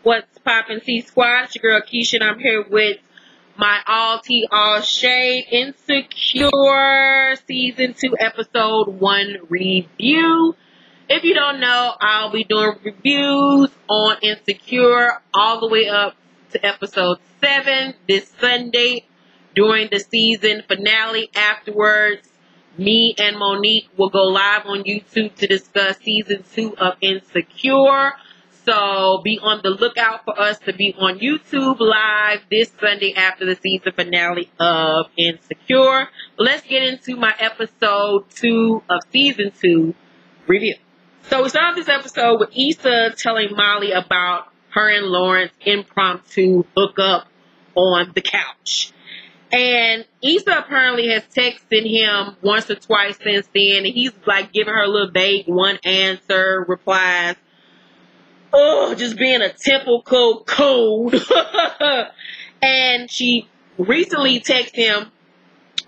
What's poppin' C Squad? It's your girl Keisha, and I'm here with my all tea, all shade, Insecure Season 2, Episode 1 review. If you don't know, I'll be doing reviews on Insecure all the way up to Episode 7 this Sunday during the season finale. Afterwards, me and Monique will go live on YouTube to discuss Season 2 of Insecure. So be on the lookout for us to be on YouTube live this Sunday after the season finale of Insecure. But let's get into my episode 2 of season 2 review. So we start this episode with Issa telling Molly about her and Lawrence impromptu hookup on the couch. And Issa apparently has texted him once or twice since then, and he's like giving her a little vague one answer replies. Oh, just being a typical code. And she recently texted him,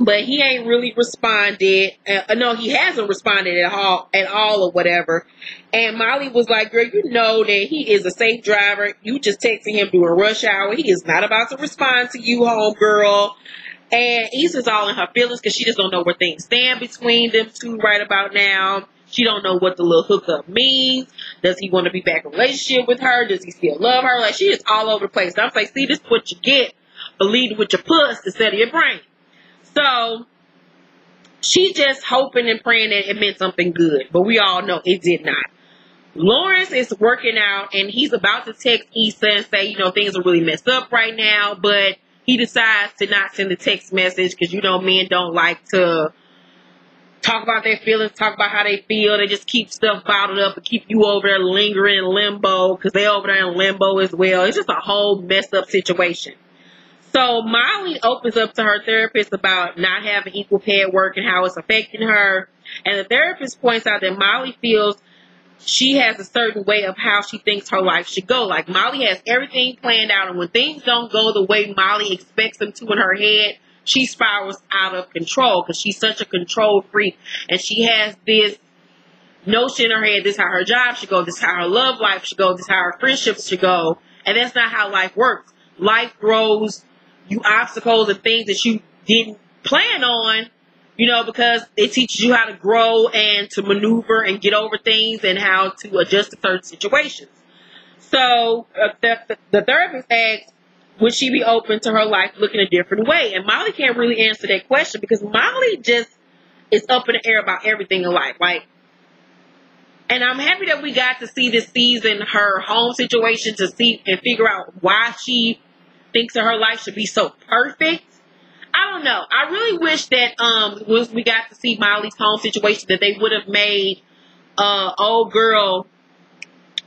but he ain't really responded. No, he hasn't responded at all or whatever. And Molly was like, girl, you know that he is a safe driver. You just texting him during rush hour. He is not about to respond to you, homegirl. And Issa's all in her feelings because she just don't know where things stand between them two right about now. She don't know what the little hookup means. Does he want to be back in a relationship with her? Does he still love her? Like, she is all over the place. And I'm like, see, this is what you get for leading with your puss instead of your brain. So, she's just hoping and praying that it meant something good. But we all know it did not. Lawrence is working out, and he's about to text Issa and say, you know, things are really messed up right now. But he decides to not send a text message because, you know, men don't like to talk about their feelings, talk about how they feel. They just keep stuff bottled up and keep you over there lingering in limbo because they over there in limbo as well. It's just a whole messed up situation. So Molly opens up to her therapist about not having equal pay at work and how it's affecting her. And the therapist points out that Molly feels she has a certain way of how she thinks her life should go. Like, Molly has everything planned out, and when things don't go the way Molly expects them to in her head, she spirals out of control because she's such a control freak. And she has this notion in her head, this is how her job should go, this is how her love life should go, this is how her friendships should go. And that's not how life works. Life throws you obstacles and things that you didn't plan on, you know, because it teaches you how to grow and to maneuver and get over things and how to adjust to certain situations. So the therapist asks, would she be open to her life looking a different way? And Molly can't really answer that question because Molly just is up in the air about everything in life. Like, and I'm happy that we got to see this season, her home situation, to see and figure out why she thinks that her life should be so perfect. I don't know. I really wish that once we got to see Molly's home situation, that they would have made old girl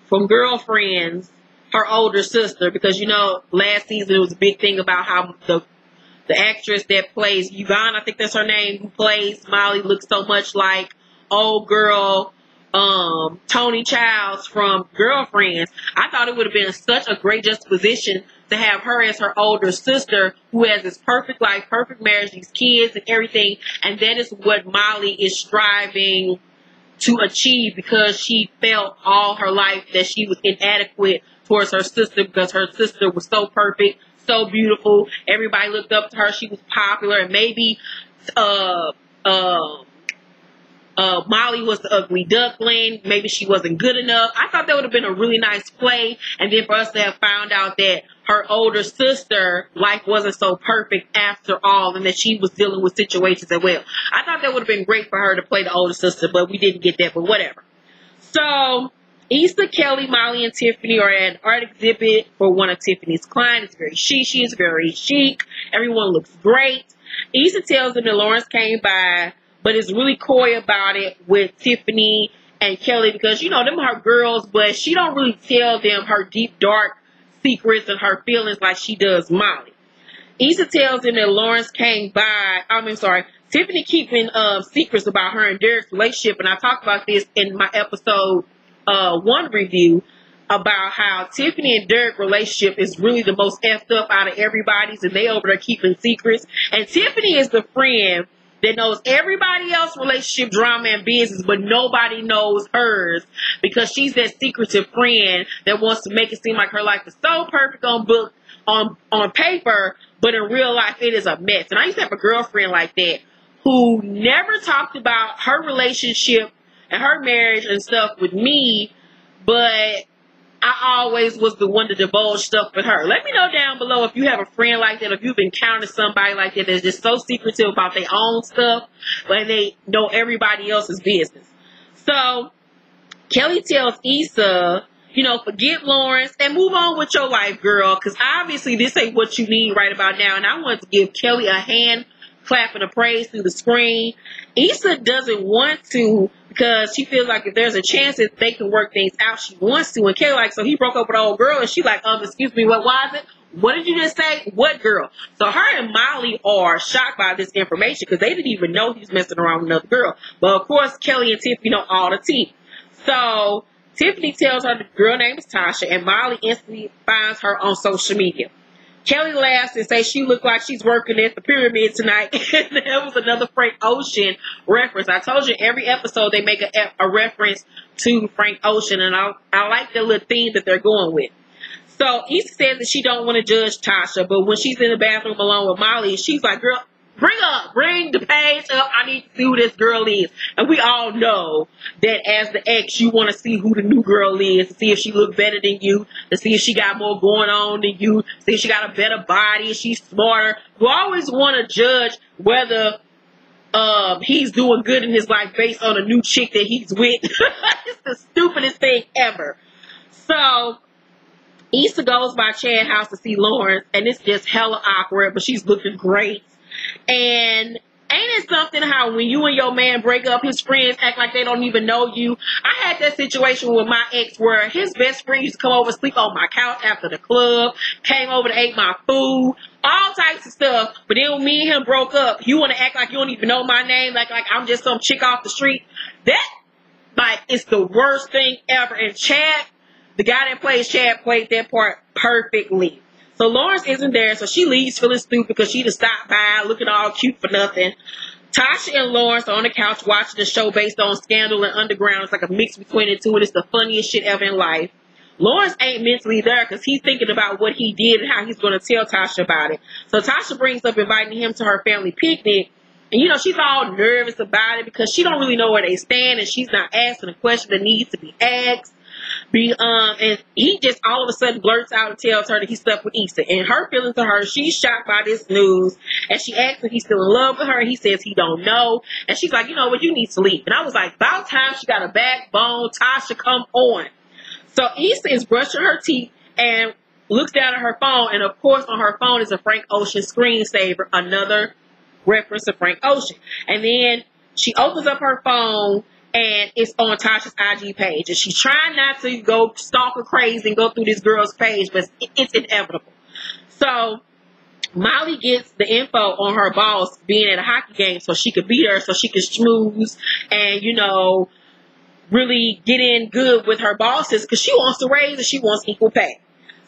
from Girlfriends her older sister, because, you know, last season it was a big thing about how the actress that plays Yvonne, I think that's her name, who plays Molly, looks so much like old girl Tony Childs from Girlfriends. I thought it would have been such a great juxtaposition to have her as her older sister who has this perfect life, perfect marriage, these kids and everything. And that is what Molly is striving to achieve, because she felt all her life that she was inadequate towards her sister because her sister was so perfect, so beautiful. Everybody looked up to her. She was popular, and maybe Molly was the ugly duckling. Maybe she wasn't good enough. I thought that would have been a really nice play. And then for us to have found out that her older sister life wasn't so perfect after all, and that she was dealing with situations as well. I thought that would have been great for her to play the older sister, but we didn't get that, but whatever. So Issa, Kelly, Molly, and Tiffany are at an art exhibit for one of Tiffany's clients. It's very chic. It's very chic. Everyone looks great. Issa tells them that Lawrence came by, but is really coy about it with Tiffany and Kelly because, you know, them are her girls, but she don't really tell them her deep, dark secrets and her feelings like she does Molly. Issa tells them that Lawrence came by. Tiffany keeping secrets about her and Derek's relationship, and I talked about this in my episode 1 review about how Tiffany and Derek's relationship is really the most effed up out of everybody's, and they over there keeping secrets. And Tiffany is the friend that knows everybody else's relationship drama and business, but nobody knows hers, because she's that secretive friend that wants to make it seem like her life is so perfect on paper, but in real life it is a mess. And I used to have a girlfriend like that who never talked about her relationship and her marriage and stuff with me, but I always was the one to divulge stuff with her. Let me know down below if you have a friend like that, if you've encountered somebody like that that's just so secretive about their own stuff, but they know everybody else's business. So Kelly tells Issa, you know, forget Lawrence and move on with your life, girl, because obviously this ain't what you need right about now. And I want to give Kelly a hand clap and a praise through the screen. Issa doesn't want to, because she feels like if there's a chance that they can work things out, she wants to. And Kelly like, so he broke up with an old girl, and she like, excuse me, what was it? What did you just say? What girl? So her and Molly are shocked by this information, because they didn't even know he was messing around with another girl. But of course, Kelly and Tiffany know all the tea. So Tiffany tells her the girl name is Tasha, and Molly instantly finds her on social media. Kelly laughs and says she looked like she's working at the pyramid tonight. And there was another Frank Ocean reference. I told you every episode they make a reference to Frank Ocean, and I like the little theme that they're going with. So Issa says that she don't want to judge Tasha, but when she's in the bathroom alone with Molly, she's like, girl, bring the page up. I need to see who this girl is. And we all know that as the ex, you want to see who the new girl is, to see if she look better than you, to see if she got more going on than you, see if she got a better body, if she's smarter. You always want to judge whether he's doing good in his life based on a new chick that he's with. It's the stupidest thing ever. So Issa goes by Chad's house to see Lawrence, and it's just hella awkward, but she's looking great. And ain't it something how when you and your man break up, his friends act like they don't even know you? I had that situation with my ex where his best friend used to come over, sleep on my couch after the club, came over to eat my food, all types of stuff. But then when me and him broke up, you want to act like you don't even know my name, like I'm just some chick off the street. That, like, is the worst thing ever. And Chad, the guy that plays Chad, played that part perfectly. So Lawrence isn't there, so she leaves feeling stupid because she just stopped by looking all cute for nothing. Tasha and Lawrence are on the couch watching a show based on Scandal and Underground. It's like a mix between the two, and it's the funniest shit ever in life. Lawrence ain't mentally there because he's thinking about what he did and how he's going to tell Tasha about it. So Tasha brings up inviting him to her family picnic. And, you know, she's all nervous about it because she don't really know where they stand, and she's not asking a question that needs to be asked. And he just all of a sudden blurts out and tells her that he slept with Issa. And her feelings to her, she's shocked by this news. And she asks if he's still in love with her. He says he don't know. And she's like, you know what, you need to leave. And I was like, about time she got a backbone. Tasha, come on. So Issa is brushing her teeth and looks down at her phone. And of course on her phone is a Frank Ocean screensaver. Another reference to Frank Ocean. And then she opens up her phone, and it's on Tasha's IG page. And she's trying not to go stalker crazy and go through this girl's page, but it's inevitable. So Molly gets the info on her boss being at a hockey game so she could beat her, so she could schmooze and, you know, really get in good with her bosses because she wants to raise and she wants equal pay.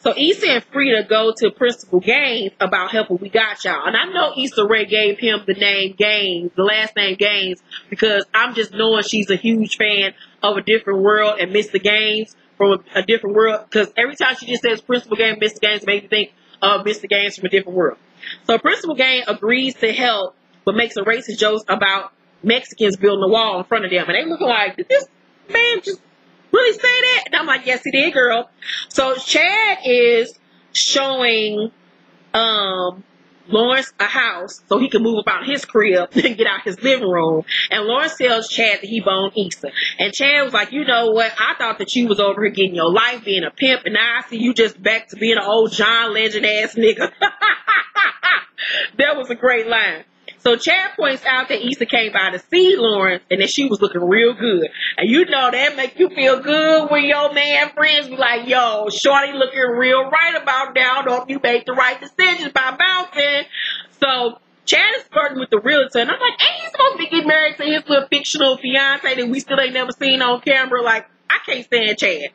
So Issa and Frieda go to Principal Gaines about helping We Got Y'all. And I know Issa Rae gave him the name Gaines, the last name Gaines, because I'm just knowing she's a huge fan of A Different World and Mr. Gaines from A Different World. Because every time she just says Principal Gaines, Mr. Gaines, makes me think of Mr. Gaines from A Different World. So Principal Gaines agrees to help, but makes a racist joke about Mexicans building a wall in front of them. And they looking like, did this man just really say that? And I'm like, yes, he did, girl. So Chad is showing Lawrence a house so he can move about his crib and get out his living room. And Lawrence tells Chad that he boned Issa. And Chad was like, you know what? I thought that you was over here getting your life, being a pimp, and now I see you just back to being an old John Legend ass nigga. That was a great line. So Chad points out that Issa came by to see Lawrence and that she was looking real good. And you know that make you feel good when your man friends be like, yo, shorty looking real right about now. Hope you made the right decision by bouncing. So Chad is flirting with the realtor. And I'm like, ain't he supposed to be getting married to his little fictional fiance that we still ain't never seen on camera? Like, I can't stand Chad.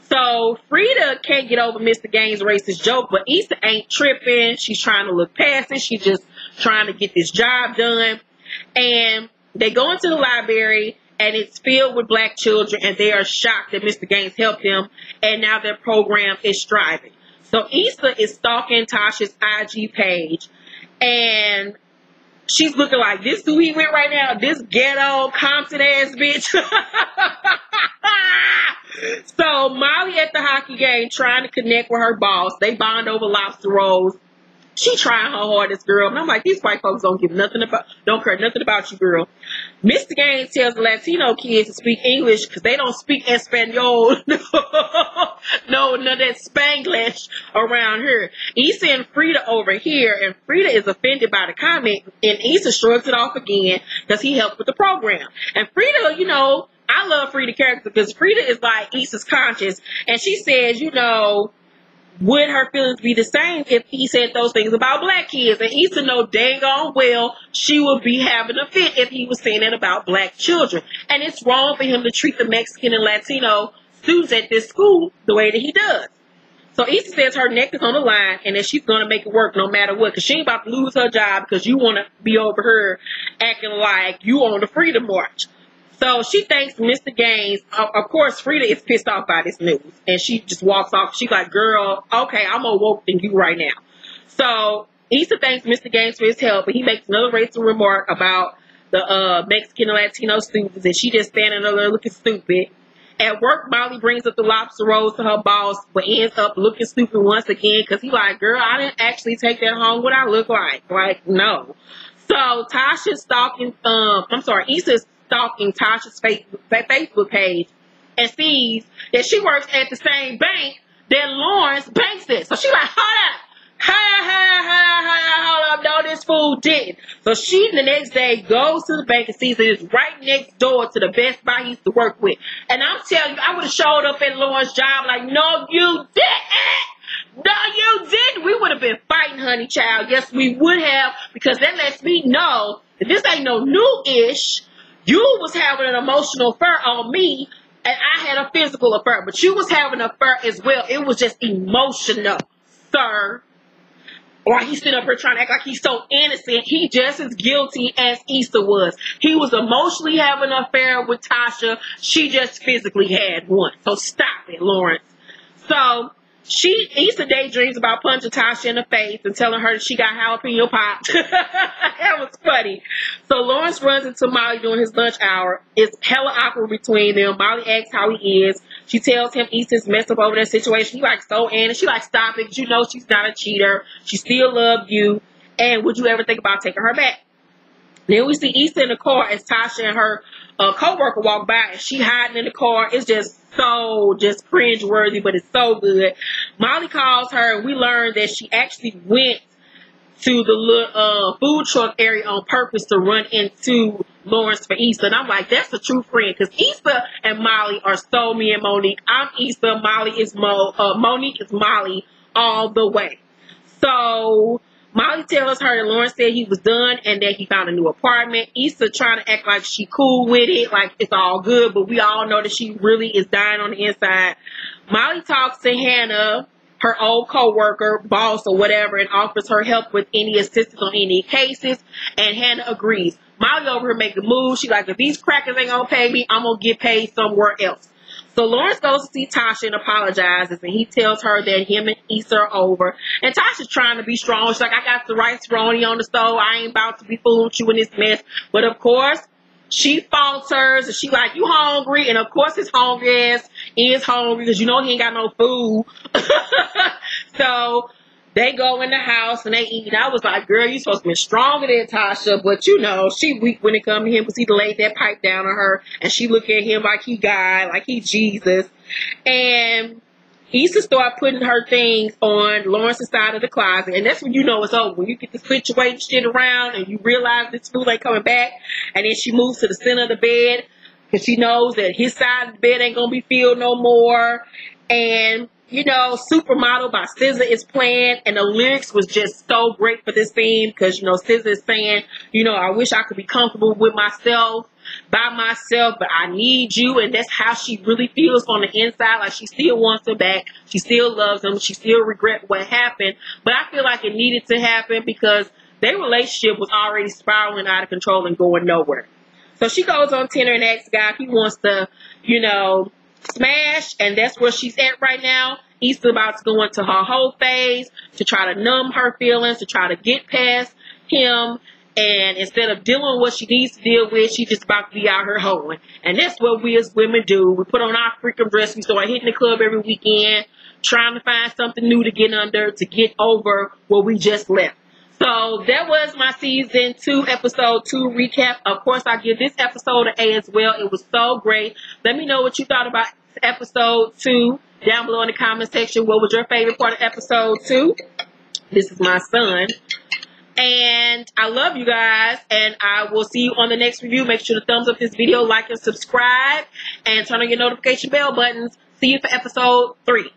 So Frieda can't get over Mr. Gaines' racist joke, but Issa ain't tripping. She's trying to look past it. She's just trying to get this job done. And they go into the library, and it's filled with black children, and they are shocked that Mr. Gaines helped them, and now their program is striving. So Issa is stalking Tasha's IG page, and she's looking like, this who he with right now? This ghetto, Compton ass bitch. So Molly at the hockey game trying to connect with her boss. They bond over lobster rolls. She trying her hardest, girl. And I'm like, these white folks don't care nothing about you, girl. Mr. Gaines tells the Latino kids to speak English because they don't speak Espanol. No, none of that Spanglish around here. Issa and Frieda over here, and Frieda is offended by the comment, and Issa shrugs it off again because he helped with the program. And Frieda, you know, I love Frieda's character because Frieda is like Issa's conscience, and she says, you know, would her feelings be the same if he said those things about black kids? And Issa know dang on well she would be having a fit if he was saying that about black children. And it's wrong for him to treat the Mexican and Latino students at this school the way that he does. So Issa says her neck is on the line and that she's going to make it work no matter what, because she ain't about to lose her job because you want to be over her acting like you on the Freedom March. So she thanks Mr. Gaines. Of course, Frieda is pissed off by this news, and she just walks off. She's like, girl, okay, I'm more woke than you right now. So Issa thanks Mr. Gaines for his help, and he makes another racial remark about the Mexican and Latino students, and she just standing there looking stupid. At work, Molly brings up the lobster rolls to her boss, but ends up looking stupid once again because he like, girl, I didn't actually take that home. What I look like? Like, no. So Tasha's stalking, Issa's stalking Tasha's Facebook page and sees that she works at the same bank that Lawrence banks at. So she like, hold up. Hold up. No, this fool didn't. So she the next day goes to the bank and sees that it's right next door to the Best Buy he used to work with. And I'm telling you, I would have showed up at Lawrence's job like, no, you didn't. No, you didn't. We would have been fighting, honey child. Yes, we would have, because that lets me know that this ain't no new-ish. You was having an emotional affair on me, and I had a physical affair. But you was having an affair as well. It was just emotional, sir. Or he's sitting up here trying to act like he's so innocent. He just as guilty as Issa was. He was emotionally having an affair with Tasha. She just physically had one. So stop it, Lawrence. So Issa daydreams about punching Tasha in the face and telling her that she got jalapeno popped. That was funny. So Lawrence runs into Molly during his lunch hour. It's hella awkward between them. Molly asks how he is. She tells him Issa's messed up over that situation. He like, so Anna. She like, stop it. You know she's not a cheater. She still loved you. And would you ever think about taking her back? Then we see Issa in the car as Tasha and her co-worker walk by, and she hiding in the car. It's just cringe-worthy, but it's so good. Molly calls her, and we learn that she actually went to the little food truck area on purpose to run into Lawrence for Issa. And I'm like, that's a true friend, because Issa and Molly are so me and Monique. I'm Issa, Molly is Monique is Molly all the way. So Molly tells her that Lawrence said he was done and that he found a new apartment. Issa trying to act like she cool with it, like it's all good, but we all know that she really is dying on the inside. Molly talks to Hannah, her old co-worker, boss, or whatever, and offers her help with any assistance on any cases, and Hannah agrees. Molly over here making moves. She like, if these crackers ain't gonna pay me, I'm gonna get paid somewhere else. So Lawrence goes to see Tasha and apologizes, and he tells her that him and Issa are over. And Tasha's trying to be strong. She's like, I got the rice roni on the stove. I ain't about to be fooling with you in this mess. But of course, she falters, and she like, you hungry? And of course his hungry ass is hungry, because you know he ain't got no food. So they go in the house and they eat. And I was like, girl, you supposed to be stronger than Tasha. But you know, she weak when it comes to him, because he laid that pipe down on her. And she look at him like he God, like he Jesus. And Issa start putting her things on Lawrence's side of the closet. And that's when you know it's over. When you get to situate shit around and you realize this food ain't coming back. And then she moves to the center of the bed, because she knows that his side of the bed ain't going to be filled no more. And you know, Supermodel by SZA is playing, and the lyrics was just so great for this theme, because, you know, SZA is saying, you know, I wish I could be comfortable with myself, by myself, but I need you, and that's how she really feels on the inside. Like, she still wants him back, she still loves him, she still regrets what happened, but I feel like it needed to happen, because their relationship was already spiraling out of control and going nowhere. So she goes on Tinder and asks the guy if he wants to, you know, smash, and that's where she's at right now. Issa's about to go into her whole phase to try to numb her feelings, to try to get past him, and instead of dealing with what she needs to deal with, she's just about to be out here hoeing. And that's what we as women do. We put on our freaking dress, we start hitting the club every weekend, trying to find something new to get under, to get over what we just left. So that was my season 2, episode 2 recap. Of course, I give this episode an A as well. It was so great. Let me know what you thought about episode 2 down below in the comment section. What was your favorite part of episode 2? This is my son. And I love you guys. And I will see you on the next review. Make sure to thumbs up this video, like and subscribe. And turn on your notification bell buttons. See you for episode 3.